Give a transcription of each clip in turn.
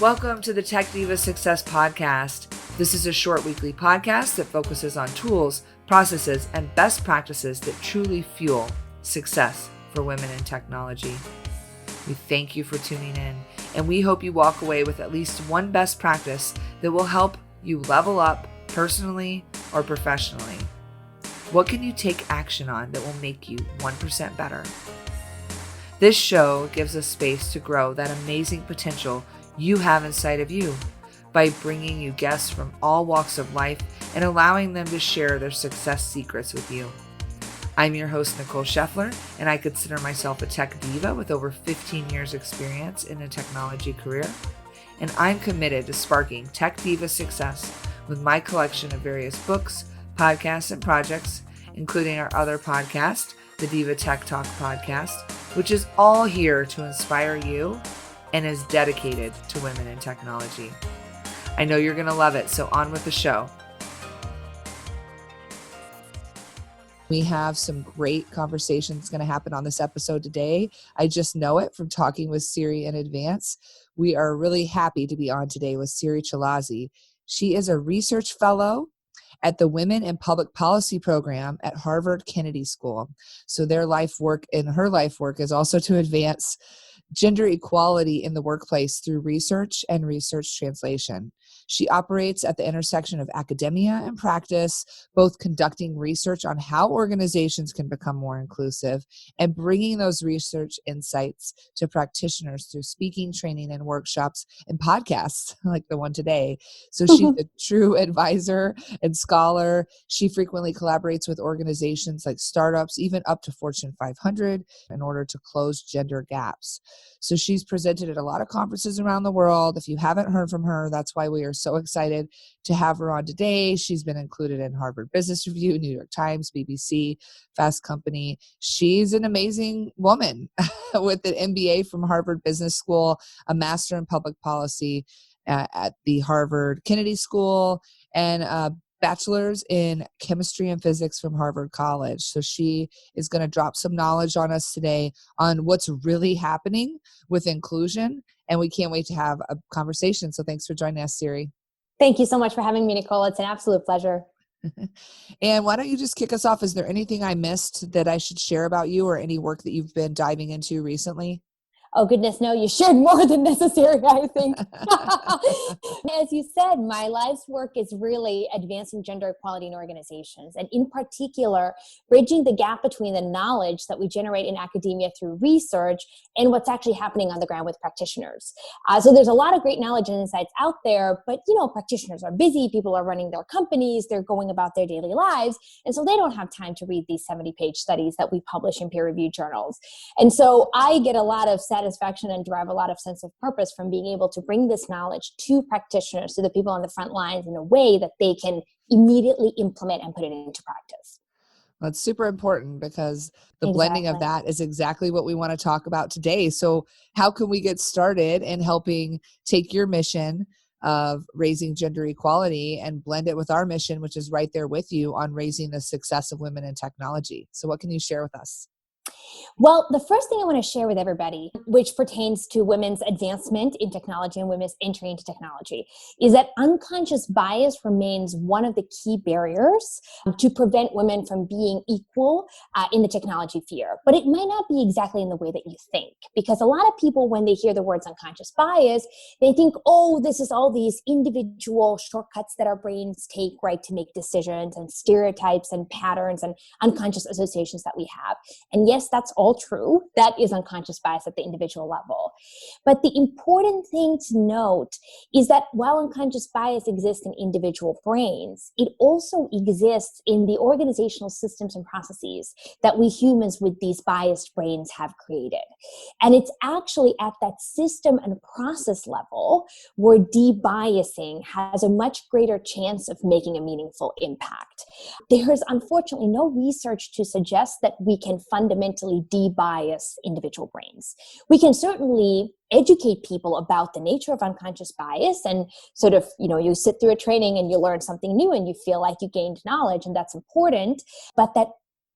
Welcome to the Tech Diva Success Podcast. This is a short weekly podcast that focuses on tools, processes, and best practices that truly fuel success for women in technology. We thank you for tuning in, and we hope you walk away with at least one best practice that will help you level up personally or professionally. What can you take action on that will make you 1% better? This show gives us space to grow that amazing potential you have inside of you by bringing you guests from all walks of life and allowing them to share their success secrets with you. I'm your host, Nicole Scheffler, and I consider myself a tech diva with over 15 years experience in a technology career. And I'm committed to sparking tech diva success with my collection of various books, podcasts, and projects, including our other podcast, the Diva Tech Talk podcast, which is all here to inspire you and is dedicated to women in technology. I know you're going to love it, so on with the show. We have some great conversations going to happen on this episode today. I just know it from talking with Siri in advance. We are really happy to be on today with Siri Chalazi. She is a research fellow at the Women in Public Policy program at Harvard Kennedy School. So her life work is also to advance gender equality in the workplace through research and research translation. She operates at the intersection of academia and practice, both conducting research on how organizations can become more inclusive and bringing those research insights to practitioners through speaking, training, and workshops and podcasts like the one today. So she's a true advisor and scholar. She frequently collaborates with organizations like startups, even up to Fortune 500, in order to close gender gaps. So she's presented at a lot of conferences around the world. If you haven't heard from her, that's why we are so excited to have her on today. She's been included in Harvard Business Review, New York Times, BBC, Fast Company. She's an amazing woman with an MBA from Harvard Business School, a master in public policy at the Harvard Kennedy School, and a bachelor's in chemistry and physics from Harvard College. So she is going to drop some knowledge on us today on what's really happening with inclusion. And we can't wait to have a conversation. So thanks for joining us, Siri. Thank you so much for having me, Nicole. It's an absolute pleasure. And why don't you just kick us off? Is there anything I missed that I should share about you or any work that you've been diving into recently? Oh, goodness, no, you shared more than necessary, I think. As you said, my life's work is really advancing gender equality in organizations, and in particular, bridging the gap between the knowledge that we generate in academia through research and what's actually happening on the ground with practitioners. So there's a lot of great knowledge and insights out there, but, practitioners are busy, people are running their companies, they're going about their daily lives, and so they don't have time to read these 70-page studies that we publish in peer-reviewed journals. And so I get a lot of satisfaction and derive a lot of sense of purpose from being able to bring this knowledge to practitioners, to the people on the front lines, in a way that they can immediately implement and put it into practice. That's super important because the blending of that is exactly what we want to talk about today. So how can we get started in helping take your mission of raising gender equality and blend it with our mission, which is right there with you on raising the success of women in technology? So what can you share with us? Well, the first thing I want to share with everybody, which pertains to women's advancement in technology and women's entry into technology, is that unconscious bias remains one of the key barriers to prevent women from being equal in the technology sphere. But it might not be exactly in the way that you think, because a lot of people, when they hear the words unconscious bias, they think, oh, this is all these individual shortcuts that our brains take, right, to make decisions, and stereotypes and patterns and unconscious associations that we have. And yes, that's all true. That is unconscious bias at the individual level. But the important thing to note is that while unconscious bias exists in individual brains, it also exists in the organizational systems and processes that we humans with these biased brains have created. And it's actually at that system and process level where debiasing has a much greater chance of making a meaningful impact. There is unfortunately no research to suggest that we can fundamentally debias individual brains. We can certainly educate people about the nature of unconscious bias and sort of, you sit through a training and you learn something new and you feel like you gained knowledge, and that's important, but that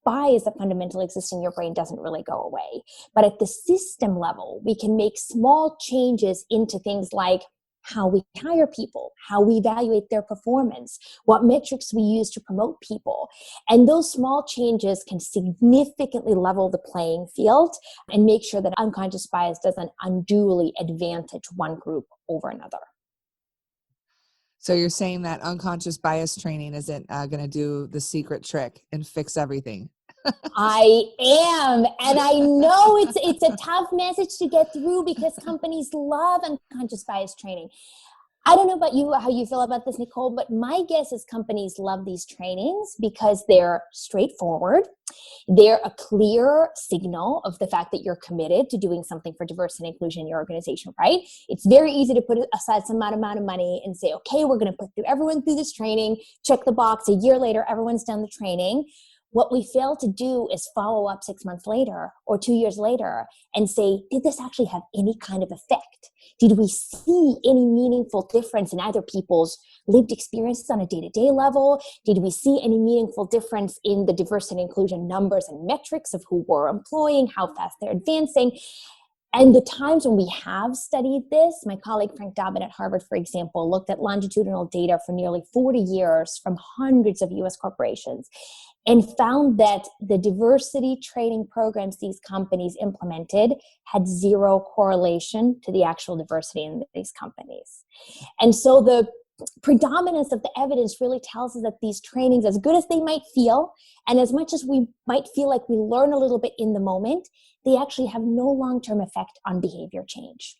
bias that fundamentally exists in your brain doesn't really go away. But at the system level, we can make small changes into things like how we hire people, how we evaluate their performance, what metrics we use to promote people. And those small changes can significantly level the playing field and make sure that unconscious bias doesn't unduly advantage one group over another. So you're saying that unconscious bias training isn't going to do the secret trick and fix everything. I am. And I know it's a tough message to get through because companies love unconscious bias training. I don't know about you, how you feel about this, Nicole, but my guess is companies love these trainings because they're straightforward. They're a clear signal of the fact that you're committed to doing something for diversity and inclusion in your organization, right? It's very easy to put aside some amount of money and say, okay, we're going to put everyone through this training, check the box. A year later, everyone's done the training. What we fail to do is follow up 6 months later or 2 years later and say, did this actually have any kind of effect? Did we see any meaningful difference in either people's lived experiences on a day-to-day level? Did we see any meaningful difference in the diversity and inclusion numbers and metrics of who we're employing, how fast they're advancing? And the times when we have studied this, my colleague Frank Dobbin at Harvard, for example, looked at longitudinal data for nearly 40 years from hundreds of US corporations and found that the diversity training programs these companies implemented had zero correlation to the actual diversity in these companies. And so the predominance of the evidence really tells us that these trainings, as good as they might feel, and as much as we might feel like we learn a little bit in the moment, they actually have no long-term effect on behavior change.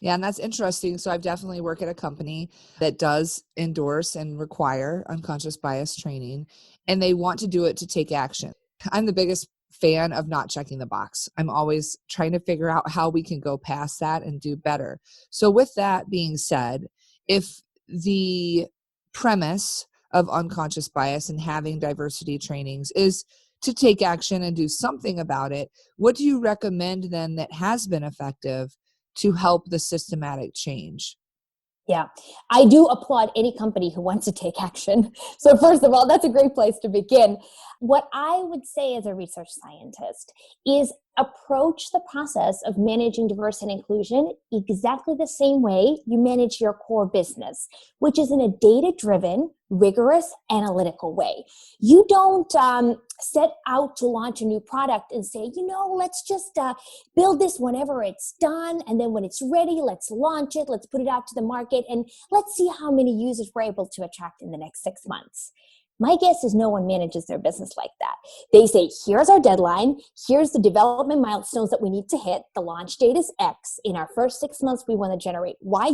Yeah, and that's interesting. So I've definitely worked at a company that does endorse and require unconscious bias training, and they want to do it to take action. I'm the biggest fan of not checking the box. I'm always trying to figure out how we can go past that and do better. So with that being said, if the premise of unconscious bias and having diversity trainings is to take action and do something about it, what do you recommend then that has been effective to help the systematic change? Yeah, I do applaud any company who wants to take action. So first of all, that's a great place to begin. What I would say as a research scientist is approach the process of managing diversity and inclusion exactly the same way you manage your core business, which is in a data-driven, rigorous, analytical way. You don't set out to launch a new product and say, let's just build this whenever it's done. And then when it's ready, let's launch it. Let's put it out to the market. And let's see how many users we're able to attract in the next 6 months. My guess is no one manages their business like that. They say, here's our deadline. Here's the development milestones that we need to hit. The launch date is X. In our first 6 months, we want to generate Y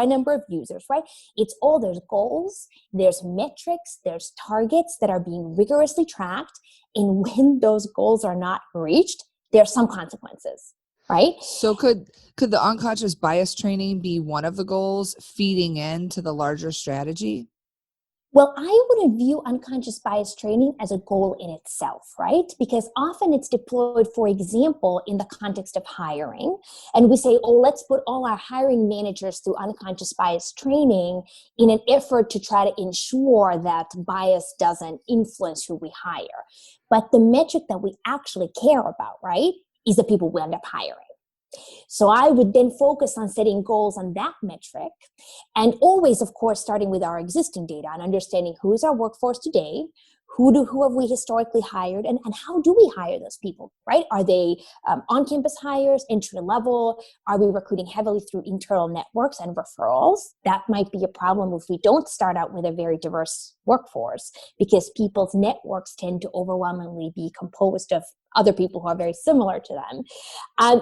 number of users, right? There's goals, there's metrics, there's targets that are being rigorously tracked. And when those goals are not reached, there's some consequences, right? So could the unconscious bias training be one of the goals feeding into the larger strategy? Well, I wouldn't view unconscious bias training as a goal in itself, right? Because often it's deployed, for example, in the context of hiring. And we say, let's put all our hiring managers through unconscious bias training in an effort to try to ensure that bias doesn't influence who we hire. But the metric that we actually care about, right, is the people we end up hiring. So I would then focus on setting goals on that metric and always, of course, starting with our existing data and understanding who is our workforce today, who have we historically hired, and how do we hire those people, right? Are they on-campus hires, entry level? Are we recruiting heavily through internal networks and referrals? That might be a problem if we don't start out with a very diverse workforce because people's networks tend to overwhelmingly be composed of other people who are very similar to them.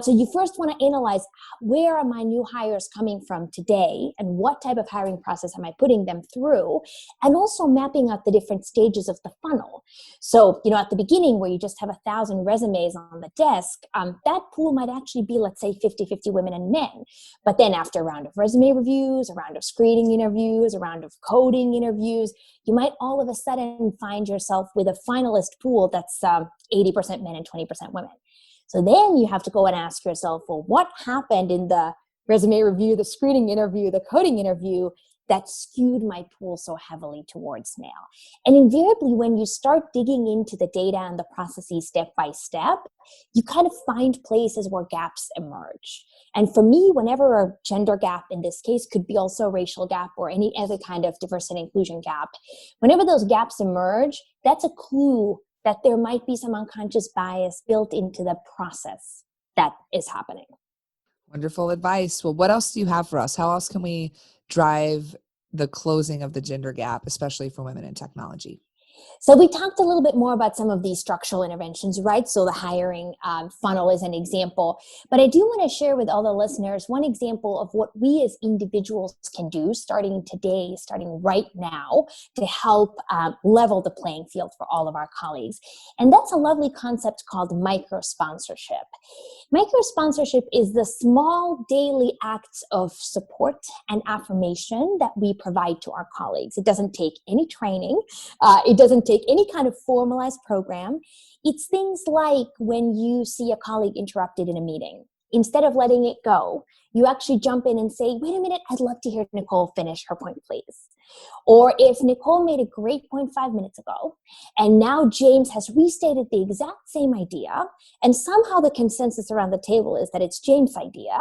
So you first want to analyze where are my new hires coming from today and what type of hiring process am I putting them through, and also mapping out the different stages of the funnel. So, at the beginning where you just have 1,000 resumes on the desk, that pool might actually be, let's say, 50-50 women and men. But then after a round of resume reviews, a round of screening interviews, a round of coding interviews, you might all of a sudden find yourself with a finalist pool that's 80% men and 20% women. So then you have to go and ask yourself, well, what happened in the resume review, the screening interview, the coding interview that skewed my pool so heavily towards male. And invariably, when you start digging into the data and the processes step by step, you kind of find places where gaps emerge. And for me, whenever a gender gap in this case could be also a racial gap or any other kind of diversity and inclusion gap, whenever those gaps emerge, that's a clue that there might be some unconscious bias built into the process that is happening. Wonderful advice. Well, what else do you have for us? How else can we drive the closing of the gender gap, especially for women in technology? So we talked a little bit more about some of these structural interventions, right? So the hiring funnel is an example. But I do want to share with all the listeners one example of what we as individuals can do starting today, starting right now, to help level the playing field for all of our colleagues. And that's a lovely concept called micro-sponsorship. Micro-sponsorship is the small daily acts of support and affirmation that we provide to our colleagues. It doesn't take any training. It doesn't take any kind of formalized program. It's things like when you see a colleague interrupted in a meeting. Instead of letting it go, you actually jump in and say, wait a minute, I'd love to hear Nicole finish her point, please. Or if Nicole made a great point 5 minutes ago, and now James has restated the exact same idea, and somehow the consensus around the table is that it's James' idea,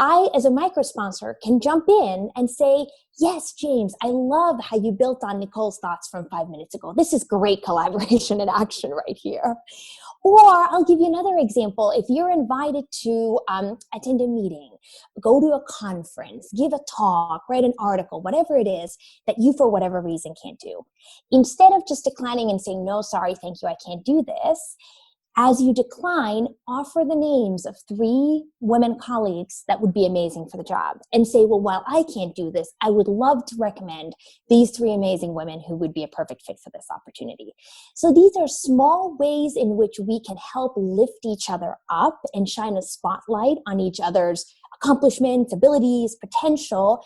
I, as a micro-sponsor, can jump in and say, yes, James, I love how you built on Nicole's thoughts from 5 minutes ago. This is great collaboration in action right here. Or I'll give you another example. If you're invited to attend a meeting, go to a conference, give a talk, write an article, whatever it is that you, for whatever reason, can't do, instead of just declining and saying, no, sorry, thank you, I can't do this, as you decline, offer the names of 3 women colleagues that would be amazing for the job and say, well, while I can't do this, I would love to recommend these 3 amazing women who would be a perfect fit for this opportunity. So these are small ways in which we can help lift each other up and shine a spotlight on each other's accomplishments, abilities, potential.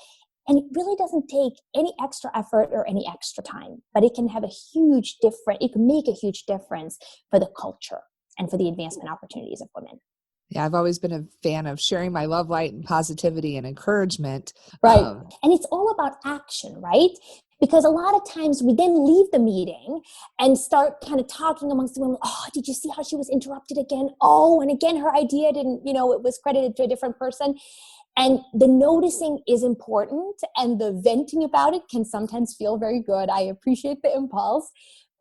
And it really doesn't take any extra effort or any extra time, but it can have it can make a huge difference for the culture and for the advancement opportunities of women. Yeah, I've always been a fan of sharing my love, light, and positivity and encouragement. Right. And it's all about action, right? Because a lot of times we then leave the meeting and start kind of talking amongst the women. Oh, did you see how she was interrupted again? Oh, and again, her idea didn't, it was credited to a different person. And the noticing is important, and the venting about it can sometimes feel very good. I appreciate the impulse,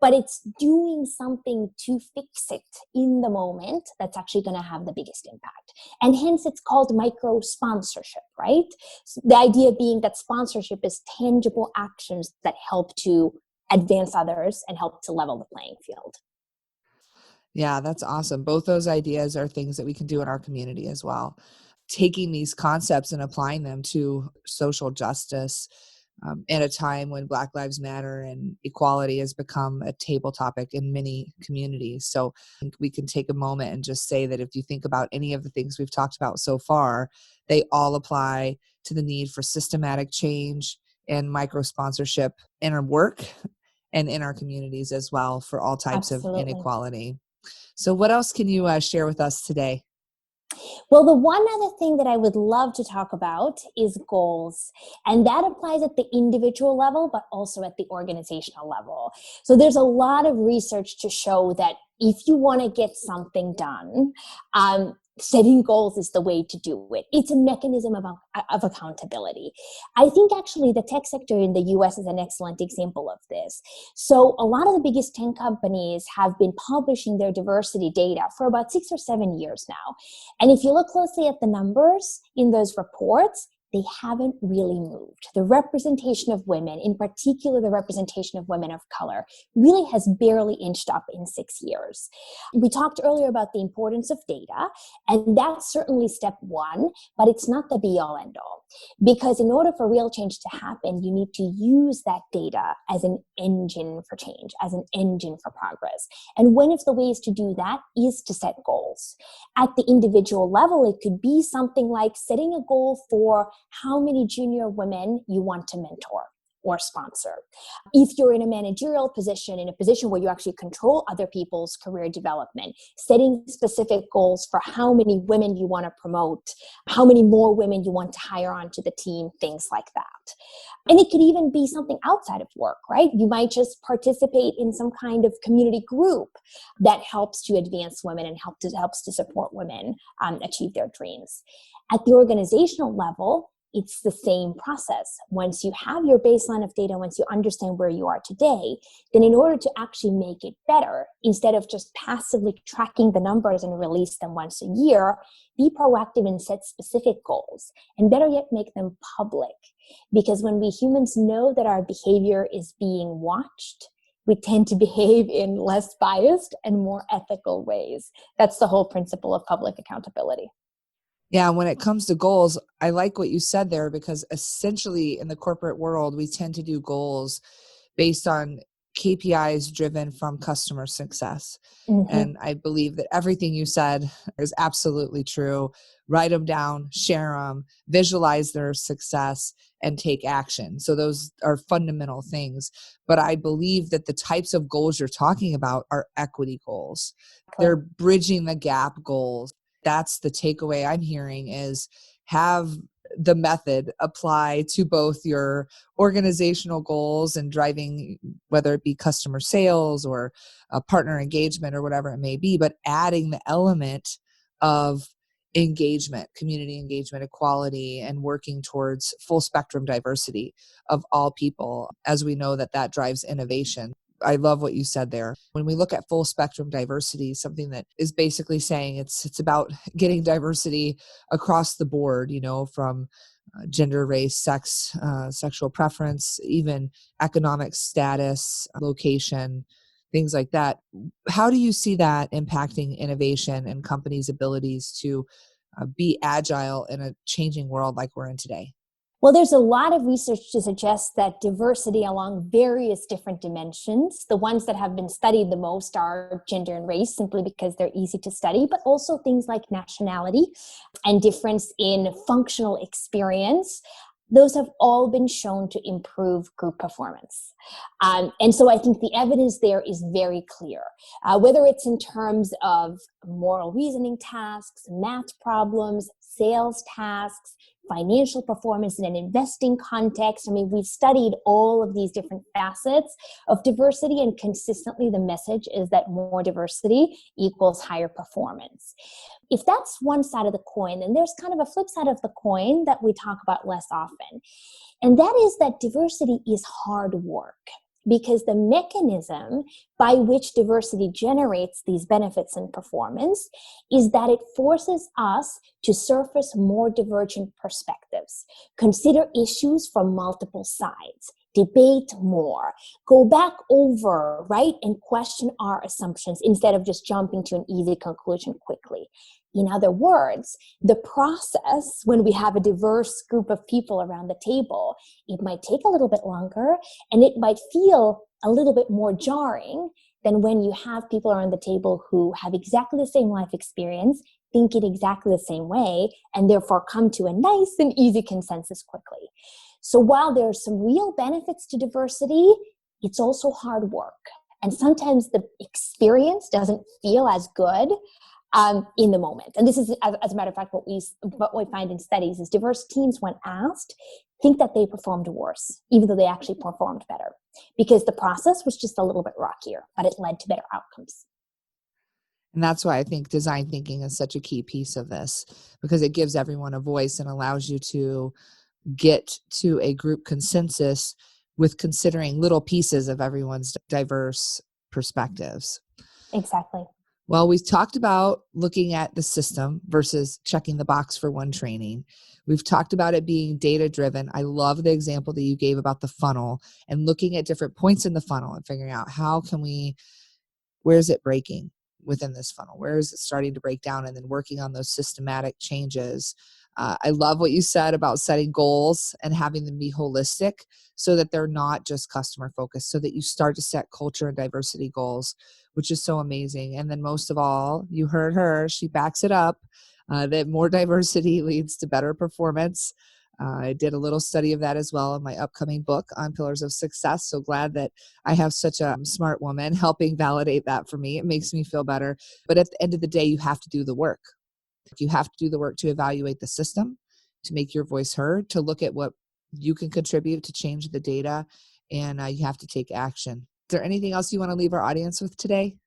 but it's doing something to fix it in the moment that's actually going to have the biggest impact. And hence it's called micro-sponsorship, right? So the idea being that sponsorship is tangible actions that help to advance others and help to level the playing field. Yeah, that's awesome. Both those ideas are things that we can do in our community as well. Taking these concepts and applying them to social justice at a time when Black Lives Matter and equality has become a table topic in many communities. So I think we can take a moment and just say that if you think about any of the things we've talked about so far, they all apply to the need for systematic change and micro sponsorship in our work and in our communities as well for all types of Absolutely. inequality. So what else can you share with us today? Well, the one other thing that I would love to talk about is goals. And that applies at the individual level, but also at the organizational level. So there's a lot of research to show that if you want to get something done, setting goals is the way to do it. It's a mechanism of accountability. I think actually the tech sector in the US is an excellent example of this. So a lot of the biggest tech companies have been publishing their diversity data for about 6 or 7 years now. And if you look closely at the numbers in those reports, they haven't really moved. The representation of women, in particular the representation of women of color, really has barely inched up in 6 years. We talked earlier about the importance of data, and that's certainly step one, but it's not the be-all, end-all. Because in order for real change to happen, you need to use that data as an engine for change, as an engine for progress. And one of the ways to do that is to set goals. At the individual level, it could be something like setting a goal for how many junior women you want to mentor, or sponsor. If you're in a managerial position, in a position where you actually control other people's career development, setting specific goals for how many women you want to promote, how many more women you want to hire onto the team, things like that. And it could even be something outside of work, right? You might just participate in some kind of community group that helps to advance women and helps to support women achieve their dreams. At the organizational level, it's the same process. Once you have your baseline of data, once you understand where you are today, then in order to actually make it better, instead of just passively tracking the numbers and release them once a year, be proactive and set specific goals. And better yet, make them public. Because when we humans know that our behavior is being watched, we tend to behave in less biased and more ethical ways. That's the whole principle of public accountability. Yeah, when it comes to goals, I like what you said there, because essentially in the corporate world, we tend to do goals based on KPIs driven from customer success. Mm-hmm. And I believe that everything you said is absolutely true. Write them down, share them, visualize their success, and take action. So those are fundamental things. But I believe that the types of goals you're talking about are equity goals. They're bridging the gap goals. That's the takeaway I'm hearing, is have the method apply to both your organizational goals and driving, whether it be customer sales or partner engagement or whatever it may be, but adding the element of engagement, community engagement, equality, and working towards full spectrum diversity of all people, as we know that that drives innovation. I love what you said there. When we look at full spectrum diversity, something that is basically saying it's about getting diversity across the board, from gender, race, sex, sexual preference, even economic status, location, things like that. How do you see that impacting innovation and companies' abilities to be agile in a changing world like we're in today? Well, there's a lot of research to suggest that diversity along various different dimensions, the ones that have been studied the most are gender and race, simply because they're easy to study, but also things like nationality and difference in functional experience. Those have all been shown to improve group performance. And so I think the evidence there is very clear, whether it's in terms of moral reasoning tasks, math problems, sales tasks, financial performance in an investing context. I mean, we've studied all of these different facets of diversity, and consistently the message is that more diversity equals higher performance. If that's one side of the coin, then there's kind of a flip side of the coin that we talk about less often. And that is that diversity is hard work, because the mechanism by which diversity generates these benefits and performance is that it forces us to surface more divergent perspectives, consider issues from multiple sides, debate more, go back over, right, and question our assumptions instead of just jumping to an easy conclusion quickly. In other words, the process, when we have a diverse group of people around the table, it might take a little bit longer and it might feel a little bit more jarring than when you have people around the table who have exactly the same life experience, think in exactly the same way, and therefore come to a nice and easy consensus quickly. So while there are some real benefits to diversity, it's also hard work. And sometimes the experience doesn't feel as good in the moment. And this is, as a matter of fact, what we find in studies is diverse teams, when asked, think that they performed worse, even though they actually performed better, because the process was just a little bit rockier, but it led to better outcomes. And that's why I think design thinking is such a key piece of this, because it gives everyone a voice and allows you to get to a group consensus with considering little pieces of everyone's diverse perspectives. Exactly. Well, we've talked about looking at the system versus checking the box for one training. We've talked about it being data-driven. I love the example that you gave about the funnel and looking at different points in the funnel and figuring out where is it breaking within this funnel? Where is it starting to break down? And then working on those systematic changes. I love what you said about setting goals and having them be holistic so that they're not just customer focused, so that you start to set culture and diversity goals, which is so amazing. And then most of all, you heard her, she backs it up, that more diversity leads to better performance, I did a little study of that as well in my upcoming book on Pillars of Success. So glad that I have such a smart woman helping validate that for me. It makes me feel better. But at the end of the day, you have to do the work. You have to do the work to evaluate the system, to make your voice heard, to look at what you can contribute to change the data, and you have to take action. Is there anything else you want to leave our audience with today?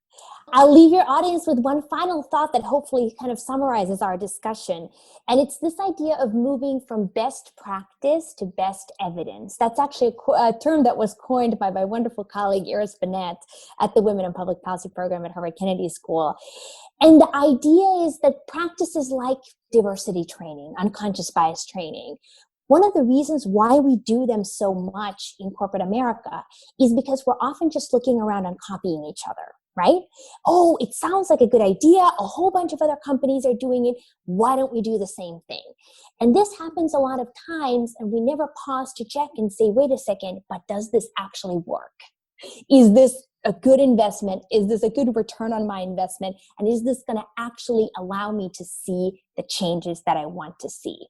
I'll leave your audience with one final thought that hopefully kind of summarizes our discussion. And it's this idea of moving from best practice to best evidence. That's actually a term that was coined by my wonderful colleague, Iris Bennett, at the Women in Public Policy program at Harvard Kennedy School. And the idea is that practices like diversity training, unconscious bias training, one of the reasons why we do them so much in corporate America is because we're often just looking around and copying each other, right? Oh, it sounds like a good idea. A whole bunch of other companies are doing it. Why don't we do the same thing? And this happens a lot of times, and we never pause to check and say, wait a second, but does this actually work? Is this a good investment? Is this a good return on my investment? And is this going to actually allow me to see the changes that I want to see?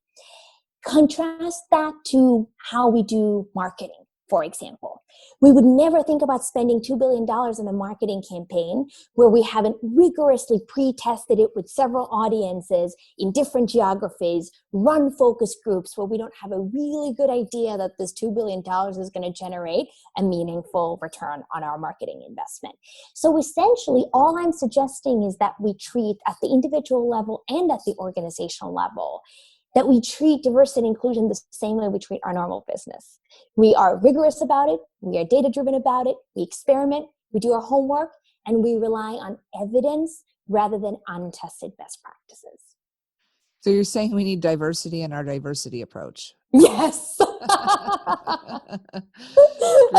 Contrast that to how we do marketing, for example. We would never think about spending $2 billion in a marketing campaign where we haven't rigorously pre-tested it with several audiences in different geographies, run focus groups where we don't have a really good idea that this $2 billion is going to generate a meaningful return on our marketing investment. So essentially, all I'm suggesting is that we treat at the individual level and at the organizational level, that we treat diversity and inclusion the same way we treat our normal business. We are rigorous about it, we are data-driven about it, we experiment, we do our homework, and we rely on evidence rather than untested best practices. So you're saying we need diversity in our diversity approach? Yes. That's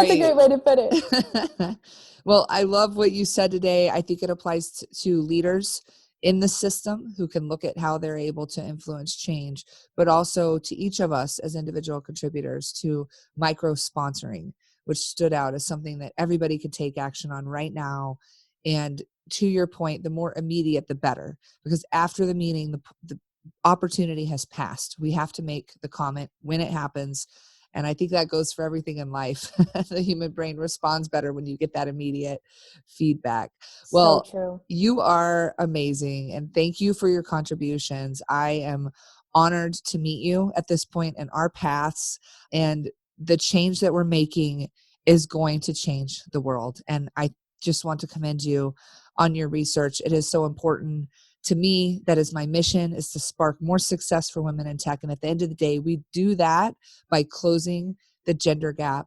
a great way to put it. Well, I love what you said today. I think it applies to leaders in the system who can look at how they're able to influence change, but also to each of us as individual contributors to micro-sponsoring, which stood out as something that everybody could take action on right now. And to your point, the more immediate, the better, because after the meeting, the opportunity has passed. We have to make the comment when it happens. And I think that goes for everything in life. The human brain responds better when you get that immediate feedback. Well, so true. You are amazing. And thank you for your contributions. I am honored to meet you at this point in our paths. And the change that we're making is going to change the world. And I just want to commend you on your research. It is so important to me. That is my mission, is to spark more success for women in tech. And at the end of the day, we do that by closing the gender gap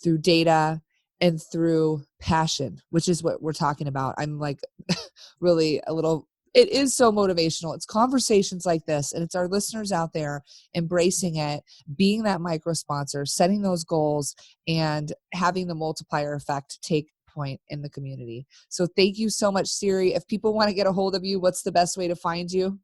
through data and through passion, which is what we're talking about. I'm like really it is so motivational. It's conversations like this, and it's our listeners out there embracing it, being that micro sponsor, setting those goals, and having the multiplier effect take point in the community. So thank you so much, Siri. If people want to get a hold of you, what's the best way to find you?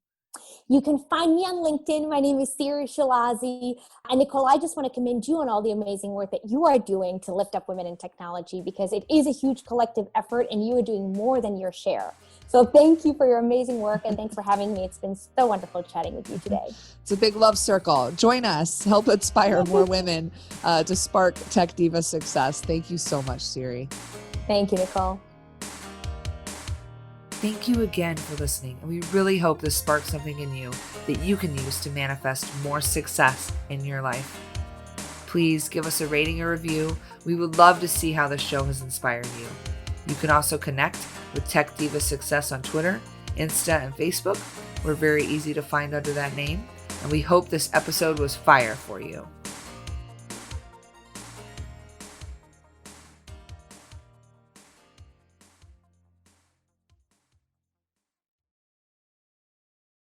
You can find me on LinkedIn. My name is Siri Shalazi. And Nicole, I just want to commend you on all the amazing work that you are doing to lift up women in technology, because it is a huge collective effort and you are doing more than your share. So thank you for your amazing work, and thanks for having me. It's been so wonderful chatting with you today. It's a big love circle. Join us. Help inspire more women to spark Tech Diva success. Thank you so much, Siri. Thank you, Nicole. Thank you again for listening, and we really hope this sparks something in you that you can use to manifest more success in your life. Please give us a rating or review. We would love to see how the show has inspired you. You can also connect with Tech Diva Success on Twitter, Insta, and Facebook. We're very easy to find under that name, and we hope this episode was fire for you.